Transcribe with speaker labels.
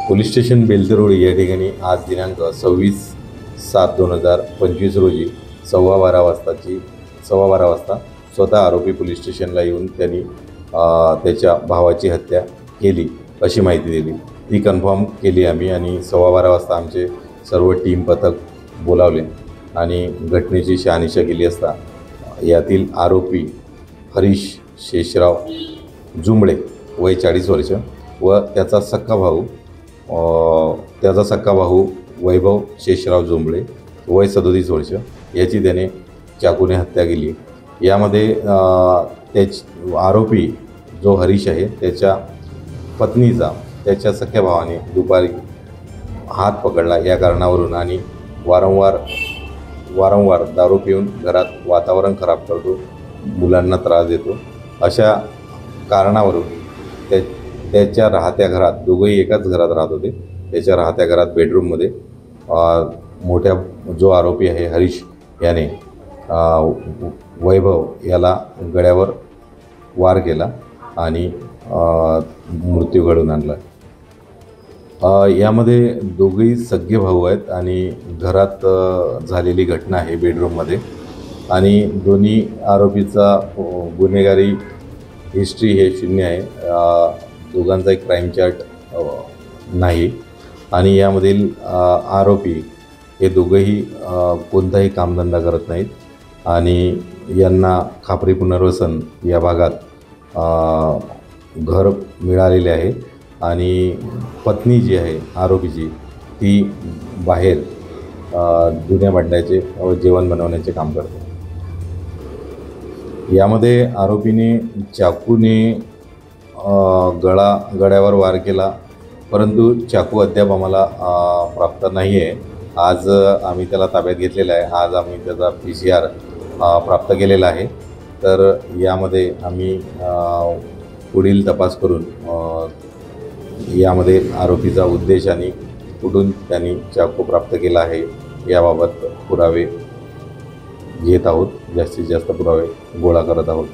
Speaker 1: Police station बेलदरोड या ठिकाणी आज दिनांक 26/7/2025 रोजी 12:15 वाजता स्वतः आरोपी पोलीस स्टेशनला येऊन त्यांनी त्याच्या भावाची हत्या केली अशी माहिती दिली। ती कन्फर्म केली आम्ही आणि 12:15 वाजता आमचे सर्व टीम पथक बोलावले आणि घटनेची शहानिशा केली असता यातील आरोपी हरीश शेषराव जुंबळे वय 40 वर्ष व त्याचा सक्का भाऊ वैभव शेषराव जुंबळे वय 37 वर्ष याची त्याने चाकूने हत्या केली। यामध्ये आरोपी जो हरीश आहे त्याच्या पत्नीचा त्याच्या सख्या भावाने दुपारी हात पकडला या कारणावरून आणि वारंवार दारू पिऊन घरात वातावरण खराब करतो, मुलांना त्रास देतो अशा कारणावरून त्याच्या राहत्या घरात दोघंही एकाच घरात राहत होते। त्याच्या राहत्या घरात बेडरूममध्ये मोठ्या जो आरोपी आहे हरीश याने वैभव याला गळ्यावर वार केला आणि मृत्यू घडवून आणला। यामध्ये दोघेही सख्खे भाऊ आहेत आणि घरात झालेली घटना आहे बेडरूममध्ये आणि दोन्ही आरोपीचा गुन्हेगारी हिस्ट्री हे 0 आहे। दोघांचा एक क्राईम चार्ट नाही आणि यामधील आरोपी हे दोघंही कोणताही कामधंदा करत नाहीत आणि यांना खापरी पुनर्वसन या भागात घर मिळालेले आहे आणि पत्नी जी आहे आरोपीची ती बाहेर जुन्या भांड्याचे जेवण बनवण्याचे काम करते। यामध्ये आरोपीने चाकूने गळ्यावर वार केला, परंतु चाकू अद्याप आम्हाला प्राप्त नाही आहे। आज आम्ही त्याला ताब्यात घेतलेला आहे। आज आम्ही त्याचा PCR प्राप्त केलेला आहे। तर यामध्ये आम्ही पुढील तपास करून यामध्ये आरोपीचा उद्देश आणि कुठून त्यांनी चाकू प्राप्त केला आहे याबाबत पुरावे घेत आहोत, जास्तीत जास्त पुरावे गोळा करत आहोत।